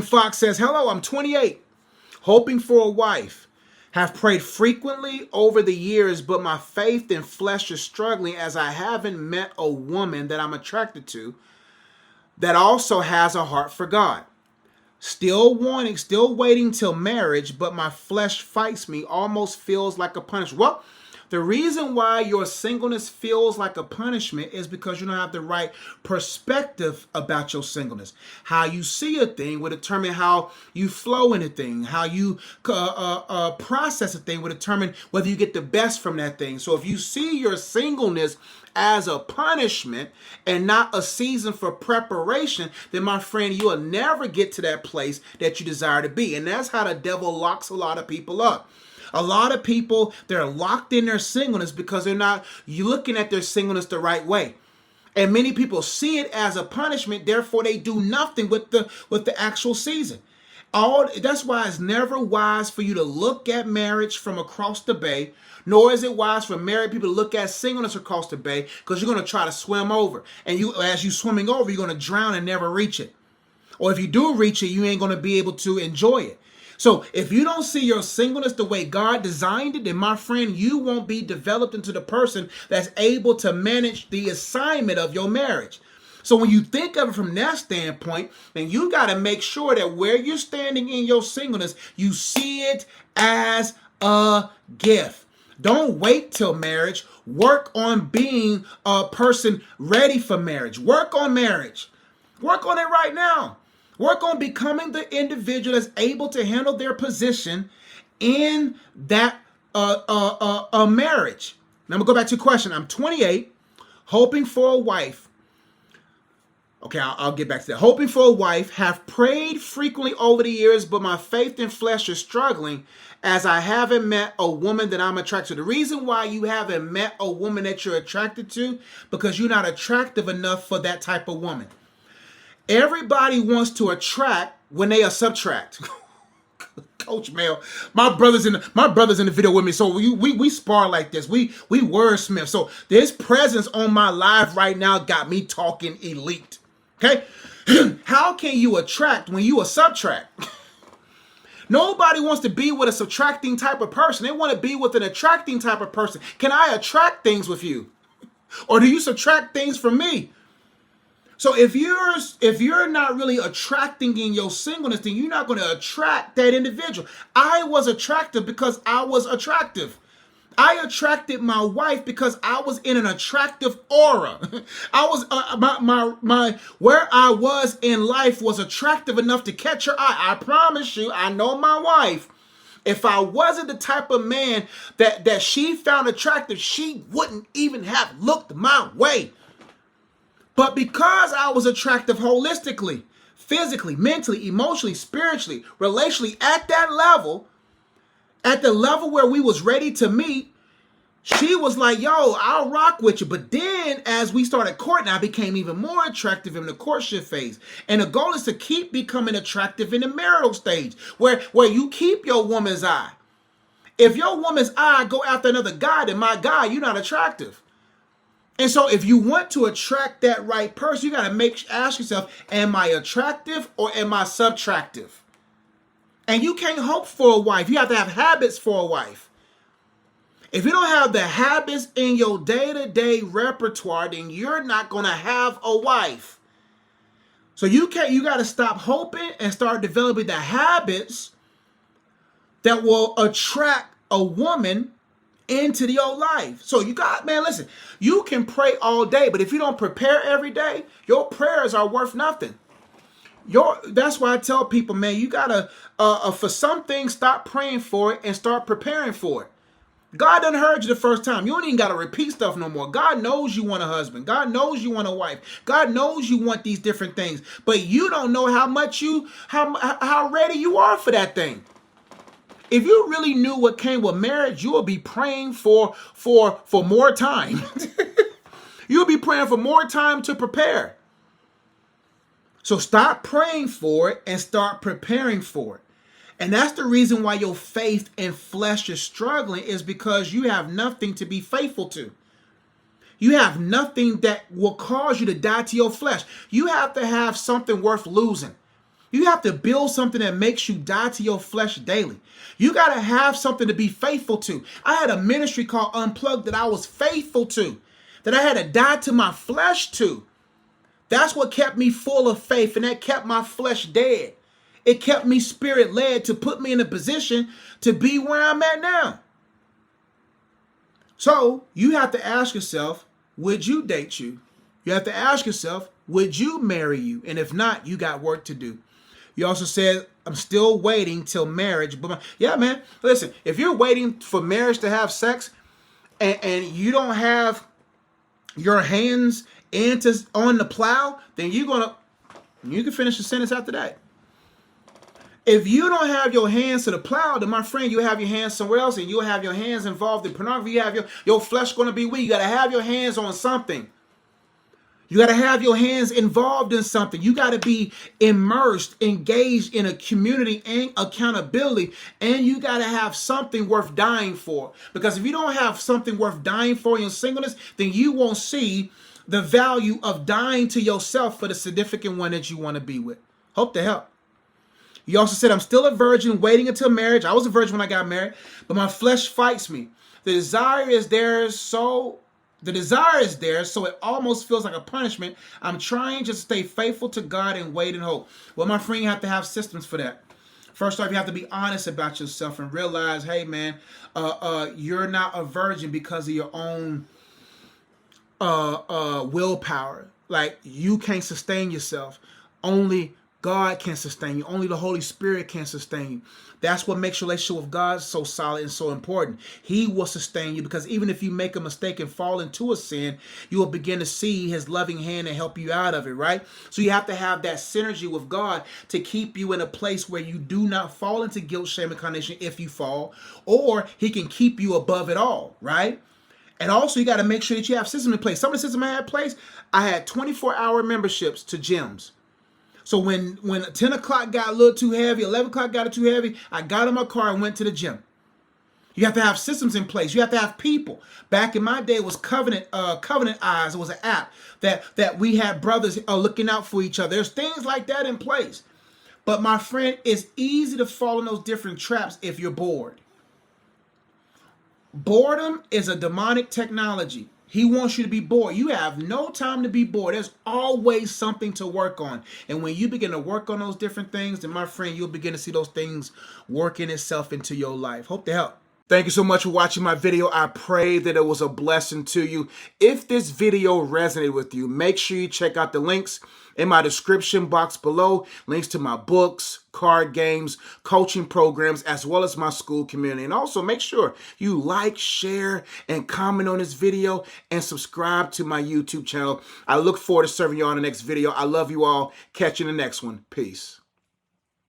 Fox says, hello, I'm 28, hoping for a wife. Have prayed frequently over the years, but my faith and flesh is struggling as I haven't met a woman that I'm attracted to that also has a heart for God. Still waiting till marriage, but my flesh fights me, almost feels like a punishment. Well, the reason why your singleness feels like a punishment is because you don't have the right perspective about your singleness. How you see a thing will determine how you flow in a thing. How you process a thing will determine whether you get the best from that thing. So if you see your singleness as a punishment and not a season for preparation, then my friend, you will never get to that place that you desire to be. And that's how the devil locks a lot of people up. A lot of people, they're locked in their singleness because they're not looking at their singleness the right way. And many people see it as a punishment, therefore they do nothing with the actual season. That's why it's never wise for you to look at marriage from across the bay, nor is it wise for married people to look at singleness across the bay, because you're going to try to swim over. And as you're swimming over, you're going to drown and never reach it. Or if you do reach it, you ain't going to be able to enjoy it. So if you don't see your singleness the way God designed it, then my friend, you won't be developed into the person that's able to manage the assignment of your marriage. So when you think of it from that standpoint, then you got to make sure that where you're standing in your singleness, you see it as a gift. Don't wait till marriage. Work on being a person ready for marriage. Work on marriage. Work on it right now. Work on becoming the individual that's able to handle their position in that marriage. Now I'm going to go back to your question. I'm 28, hoping for a wife. Okay, I'll get back to that. Hoping for a wife, have prayed frequently over the years, but my faith and flesh is struggling as I haven't met a woman that I'm attracted to. The reason why you haven't met a woman that you're attracted to, because you're not attractive enough for that type of woman. Everybody wants to attract when they are subtract. Coach Mel, my brother's in the video with me, so we spar like this. We wordsmith. So this presence on my live right now got me talking elite. Okay, how can you attract when you are subtract? Nobody wants to be with a subtracting type of person. They want to be with an attracting type of person. Can I attract things with you, or do you subtract things from me? So if you're not really attracting in your singleness, then you're not going to attract that individual. I was attractive because I was attractive. I attracted my wife because I was in an attractive aura. I was my where I was in life was attractive enough to catch her eye. I promise you, I know my wife. If I wasn't the type of man that she found attractive, she wouldn't even have looked my way. But because I was attractive holistically, physically, mentally, emotionally, spiritually, relationally, at that level, at the level where we was ready to meet, she was like, yo, I'll rock with you. But then as we started courting, I became even more attractive in the courtship phase. And the goal is to keep becoming attractive in the marital stage, where you keep your woman's eye. If your woman's eye go after another guy, then my guy, you're not attractive. And so if you want to attract that right person, you got to ask yourself, am I attractive or am I subtractive? And you can't hope for a wife. You have to have habits for a wife. If you don't have the habits in your day-to-day repertoire, then you're not going to have a wife. So you got to stop hoping and start developing the habits that will attract a woman into your life. So listen, you can pray all day, but if you don't prepare every day, your prayers are worth nothing. That's why I tell people, man, you gotta for some things stop praying for it and start preparing for it. God done heard you the first time. You don't even gotta repeat stuff no more. God knows you want a husband. God knows you want a wife. God knows you want these different things, but you don't know how ready you are for that thing. If you really knew what came with marriage, you would be praying for more time. You'll be praying for more time to prepare. So stop praying for it and start preparing for it. And that's the reason why your faith and flesh is struggling, is because you have nothing to be faithful to. You have nothing that will cause you to die to your flesh. You have to have something worth losing. You have to build something that makes you die to your flesh daily. You got to have something to be faithful to. I had a ministry called Unplugged that I was faithful to, that I had to die to my flesh to. That's what kept me full of faith, and that kept my flesh dead. It kept me spirit-led to put me in a position to be where I'm at now. So you have to ask yourself, would you date you? You have to ask yourself, would you marry you? And if not, you got work to do. You also said, I'm still waiting till marriage. But yeah, man, listen, if you're waiting for marriage to have sex and you don't have your hands on the plow, then you can finish the sentence after that. If you don't have your hands to the plow, then my friend, you have your hands somewhere else, and you'll have your hands involved in pornography. You have your flesh going to be weak. You got to have your hands on something. You got to have your hands involved in something. You got to be immersed, engaged in a community and accountability, and you got to have something worth dying for. Because if you don't have something worth dying for in your singleness, then you won't see the value of dying to yourself for the significant one that you want to be with. Hope to help. You also said, I'm still a virgin waiting until marriage. I was a virgin when I got married, but my flesh fights me. The desire is there, so it almost feels like a punishment. I'm trying just to stay faithful to God and wait and hope. Well, my friend, you have to have systems for that. First off, you have to be honest about yourself and realize, hey, man, you're not a virgin because of your own willpower. Like, you can't sustain yourself. Only God can sustain you. Only the Holy Spirit can sustain you. That's what makes your relationship with God so solid and so important. He will sustain you, because even if you make a mistake and fall into a sin, you will begin to see his loving hand and help you out of it, right? So you have to have that synergy with God to keep you in a place where you do not fall into guilt, shame, and condemnation if you fall, or he can keep you above it all, right? And also, you got to make sure that you have systems in place. Some of the systems I had in place, I had 24-hour memberships to gyms. So when 10 o'clock got a little too heavy, 11 o'clock got too heavy, I got in my car and went to the gym. You have to have systems in place. You have to have people. Back in my day, it was Covenant Eyes. It was an app that we had brothers looking out for each other. There's things like that in place. But my friend, it's easy to fall in those different traps if you're bored. Boredom is a demonic technology. He wants you to be bored. You have no time to be bored. There's always something to work on. And when you begin to work on those different things, then my friend, you'll begin to see those things working itself into your life. Hope to help. Thank you so much for watching my video. I pray that it was a blessing to you. If this video resonated with you, make sure you check out the links in my description box below. Links to my books, card games, coaching programs, as well as my school community. And also make sure you like, share, and comment on this video, and subscribe to my YouTube channel. I look forward to serving you on the next video. I love you all. Catch you in the next one. Peace.